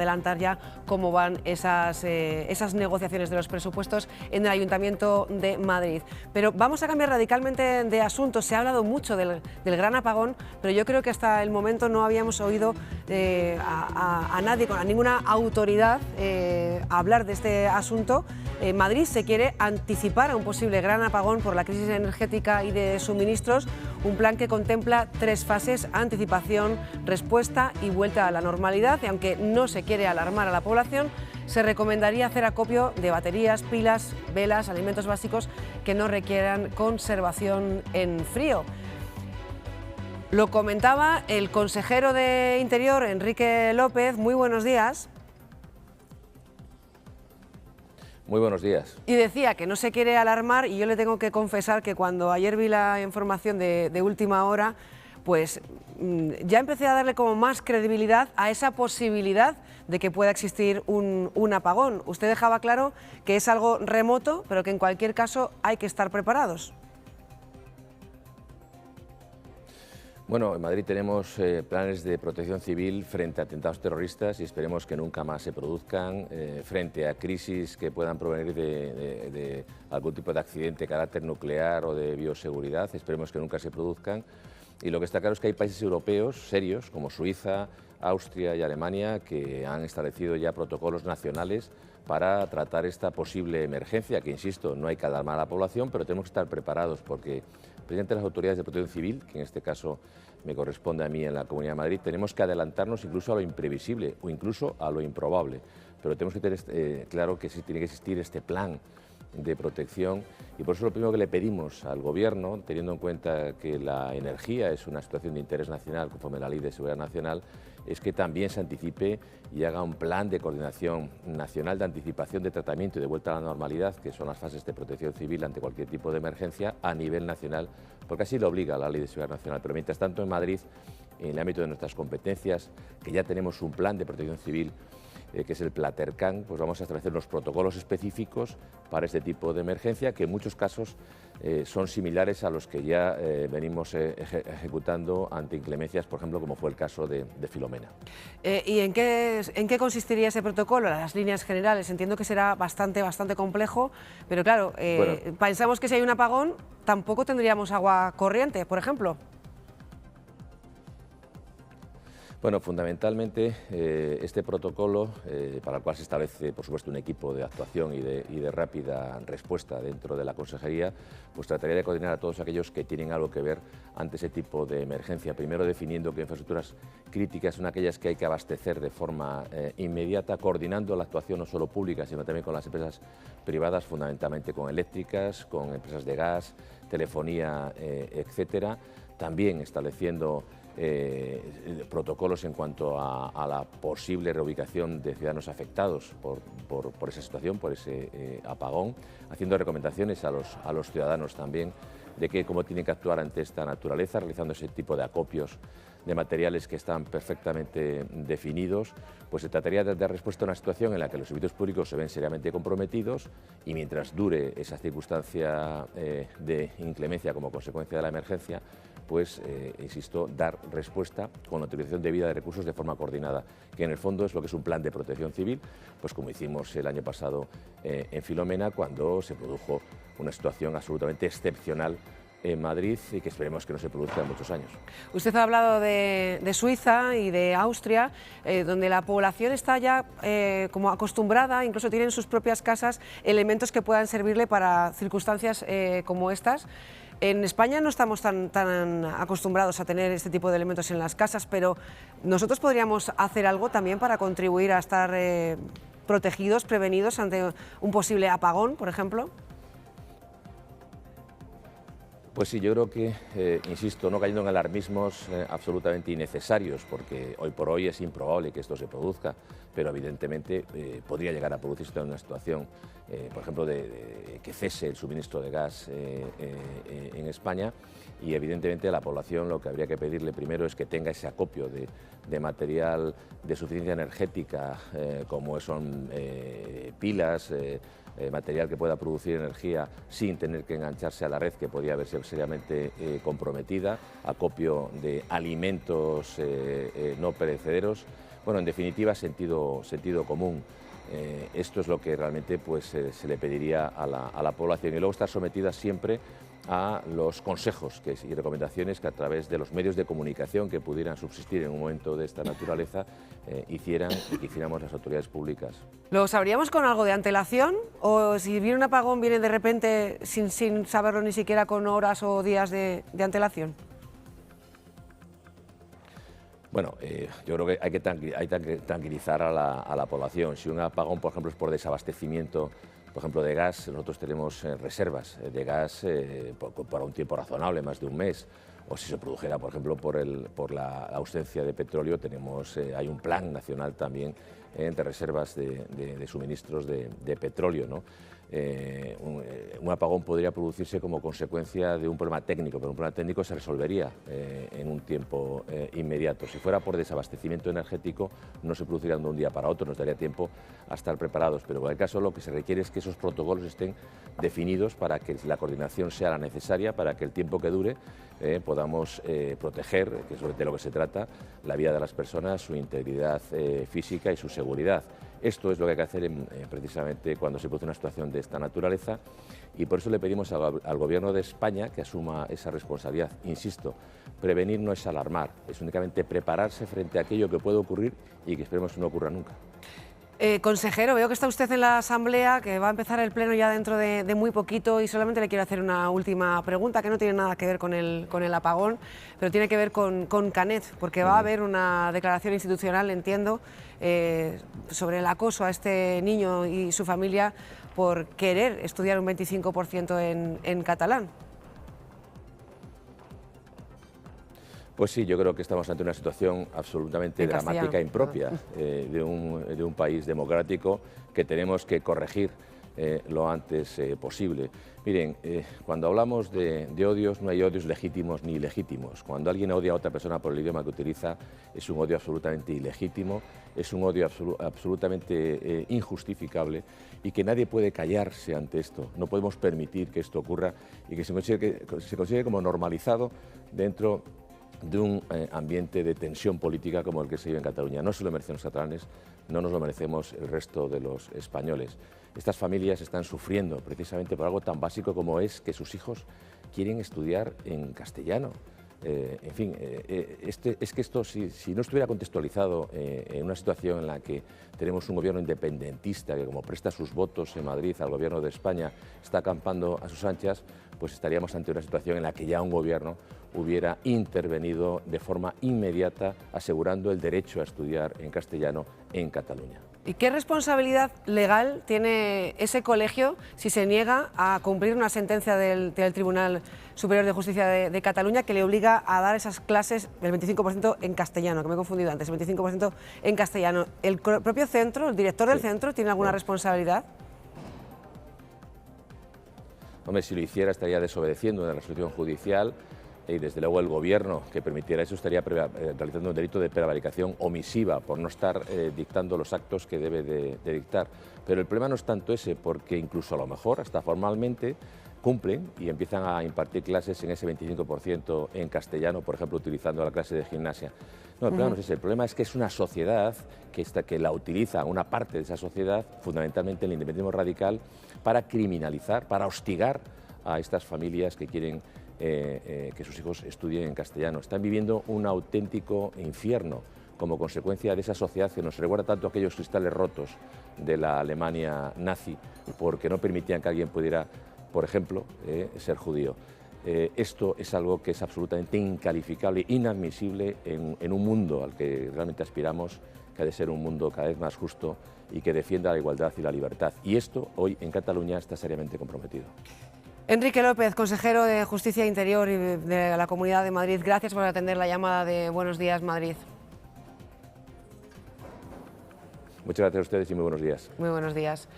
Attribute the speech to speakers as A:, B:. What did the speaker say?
A: Adelantar ya cómo van esas negociaciones de los presupuestos en el Ayuntamiento de Madrid. Pero vamos a cambiar radicalmente de asunto. Se ha hablado mucho del gran apagón, pero yo creo que hasta el momento no habíamos oído a nadie, a ninguna autoridad hablar de este asunto. Madrid se quiere anticipar a un posible gran apagón por la crisis energética y de suministros, un plan que contempla 3 fases: anticipación, respuesta y vuelta a la normalidad. Y aunque no se quiere alarmar a la población, se recomendaría hacer acopio de baterías, pilas, velas, alimentos básicos que no requieran conservación en frío. Lo comentaba el consejero de Interior, Enrique López. Muy buenos días.
B: Muy buenos días.
A: Y decía que no se quiere alarmar, y yo le tengo que confesar que cuando ayer vi la información de última hora, pues ya empecé a darle como más credibilidad a esa posibilidad de que pueda existir un apagón. Usted dejaba claro que es algo remoto, pero que en cualquier caso hay que estar preparados.
B: Bueno, en Madrid tenemos planes de protección civil frente a atentados terroristas y esperemos que nunca más se produzcan, frente a crisis que puedan provenir de algún tipo de accidente de carácter nuclear o de bioseguridad, esperemos que nunca se produzcan. Y lo que está claro es que hay países europeos serios como Suiza, Austria y Alemania que han establecido ya protocolos nacionales para tratar esta posible emergencia, que insisto, no hay que alarmar a la población, pero tenemos que estar preparados porque precisamente las autoridades de protección civil, que en este caso me corresponde a mí en la Comunidad de Madrid, tenemos que adelantarnos incluso a lo imprevisible o incluso a lo improbable, pero tenemos que tener claro que sí tiene que existir este plan de protección y por eso lo primero que le pedimos al Gobierno, teniendo en cuenta que la energía es una situación de interés nacional conforme a la Ley de Seguridad Nacional, es que también se anticipe y haga un plan de coordinación nacional de anticipación de tratamiento y de vuelta a la normalidad, que son las fases de protección civil ante cualquier tipo de emergencia a nivel nacional, porque así lo obliga la Ley de Seguridad Nacional. Pero mientras tanto en Madrid, en el ámbito de nuestras competencias, que ya tenemos un plan de protección civil, que es el Platercan, pues vamos a establecer unos protocolos específicos para este tipo de emergencia, que en muchos casos son similares a los que ya venimos ejecutando ante inclemencias, por ejemplo, como fue el caso de Filomena.
A: ¿Y en qué consistiría ese protocolo? Las líneas generales. Entiendo que será bastante complejo, pero claro, bueno, pensamos que si hay un apagón tampoco tendríamos agua corriente, por ejemplo.
B: Bueno, fundamentalmente este protocolo, para el cual se establece, por supuesto, un equipo de actuación y de rápida respuesta dentro de la Consejería, pues trataría de coordinar a todos aquellos que tienen algo que ver ante ese tipo de emergencia. Primero definiendo qué infraestructuras críticas son aquellas que hay que abastecer de forma inmediata, coordinando la actuación no solo pública, sino también con las empresas privadas, fundamentalmente con eléctricas, con empresas de gas, telefonía, etcétera. También estableciendo protocolos en cuanto a la posible reubicación de ciudadanos afectados por esa situación, por ese apagón, haciendo recomendaciones a los ciudadanos también de cómo tienen que actuar ante esta naturaleza, realizando ese tipo de acopios de materiales que están perfectamente definidos. Pues se trataría de dar respuesta a una situación en la que los servicios públicos se ven seriamente comprometidos y mientras dure esa circunstancia de inclemencia como consecuencia de la emergencia, pues, insisto, dar respuesta con la utilización debida de recursos de forma coordinada, que en el fondo es lo que es un plan de protección civil, pues como hicimos el año pasado en Filomena, cuando se produjo una situación absolutamente excepcional en Madrid y que esperemos que no se produzca en muchos años.
A: Usted ha hablado de Suiza y de Austria, donde la población está ya como acostumbrada, incluso tienen en sus propias casas elementos que puedan servirle para circunstancias como estas. En España no estamos tan acostumbrados a tener este tipo de elementos en las casas, pero nosotros podríamos hacer algo también para contribuir a estar protegidos, prevenidos ante un posible apagón, por ejemplo.
B: Pues sí, yo creo que, insisto, no cayendo en alarmismos absolutamente innecesarios, porque hoy por hoy es improbable que esto se produzca, pero evidentemente podría llegar a producirse una situación, por ejemplo, de que cese el suministro de gas en España y evidentemente a la población lo que habría que pedirle primero es que tenga ese acopio de material de suficiencia energética, como son pilas, material que pueda producir energía sin tener que engancharse a la red que podía verse seriamente comprometida, acopio de alimentos no perecederos, Bueno, en definitiva, sentido común. Esto es lo que realmente pues, se le pediría a la población, y luego estar sometida siempre a los consejos y recomendaciones que a través de los medios de comunicación que pudieran subsistir en un momento de esta naturaleza hicieran y que hiciéramos las autoridades públicas.
A: ¿Lo sabríamos con algo de antelación? ¿O si viene un apagón viene de repente sin saberlo ni siquiera con horas o días de antelación?
B: Bueno, yo creo que hay que tranquilizar a la población. Si un apagón, por ejemplo, es por desabastecimiento, por ejemplo, de gas, nosotros tenemos reservas de gas por un tiempo razonable, más de un mes. O si se produjera, por ejemplo, por la ausencia de petróleo, hay un plan nacional también de reservas de suministros de petróleo, ¿no? Un apagón podría producirse como consecuencia de un problema técnico, pero un problema técnico se resolvería en un tiempo inmediato. Si fuera por desabastecimiento energético, no se produciría de un día para otro, nos daría tiempo a estar preparados, pero en cualquier caso lo que se requiere es que esos protocolos estén definidos para que la coordinación sea la necesaria, para que el tiempo que dure podamos proteger, que es de lo que se trata, la vida de las personas, su integridad física y su seguridad. Esto es lo que hay que hacer precisamente cuando se produce una situación de esta naturaleza, y por eso le pedimos al Gobierno de España que asuma esa responsabilidad. Insisto, prevenir no es alarmar, es únicamente prepararse frente a aquello que puede ocurrir y que esperemos que no ocurra nunca.
A: Consejero, veo que está usted en la Asamblea, que va a empezar el Pleno ya dentro de muy poquito, y solamente le quiero hacer una última pregunta que no tiene nada que ver con el apagón, pero tiene que ver con Canet, porque va a haber una declaración institucional, entiendo, sobre el acoso a este niño y su familia por querer estudiar un 25% en catalán.
B: Pues sí, yo creo que estamos ante una situación absolutamente dramática e impropia de un país democrático que tenemos que corregir lo antes posible. Miren, cuando hablamos de odios, no hay odios legítimos ni ilegítimos. Cuando alguien odia a otra persona por el idioma que utiliza, es un odio absolutamente ilegítimo, es un odio absolutamente injustificable, y que nadie puede callarse ante esto. No podemos permitir que esto ocurra y que se considere como normalizado dentro de un ambiente de tensión política como el que se vive en Cataluña. No se lo merecen los catalanes, no nos lo merecemos el resto de los españoles. Estas familias están sufriendo precisamente por algo tan básico como es que sus hijos quieren estudiar en castellano. En fin, es que esto, si no estuviera contextualizado en una situación en la que tenemos un gobierno independentista que, como presta sus votos en Madrid al gobierno de España, está acampando a sus anchas, pues estaríamos ante una situación en la que ya un gobierno hubiera intervenido de forma inmediata asegurando el derecho a estudiar en castellano en Cataluña.
A: ¿Y qué responsabilidad legal tiene ese colegio si se niega a cumplir una sentencia del Tribunal Superior de Justicia de Cataluña que le obliga a dar esas clases del 25% en castellano, que me he confundido antes, el 25% en castellano? ¿El propio centro, el director del centro, tiene alguna responsabilidad?
B: Hombre, si lo hiciera estaría desobedeciendo una resolución judicial, y desde luego el gobierno que permitiera eso estaría realizando un delito de prevaricación omisiva por no estar dictando los actos que debe de dictar. Pero el problema no es tanto ese, porque incluso a lo mejor hasta formalmente cumplen y empiezan a impartir clases en ese 25% en castellano, por ejemplo, utilizando la clase de gimnasia. No, el problema no es ese, el problema es que es una sociedad que la utiliza, una parte de esa sociedad, fundamentalmente el independentismo radical, para criminalizar, para hostigar a estas familias que quieren que sus hijos estudien en castellano. Están viviendo un auténtico infierno como consecuencia de esa sociedad que nos recuerda tanto a aquellos cristales rotos de la Alemania nazi, porque no permitían que alguien pudiera, por ejemplo, ser judío. Esto es algo que es absolutamente incalificable, inadmisible en un mundo al que realmente aspiramos, que ha de ser un mundo cada vez más justo y que defienda la igualdad y la libertad. Y esto hoy en Cataluña está seriamente comprometido.
A: Enrique López, consejero de Justicia e Interior y de la Comunidad de Madrid, gracias por atender la llamada de Buenos Días Madrid.
B: Muchas gracias a ustedes y muy buenos días.
A: Muy buenos días.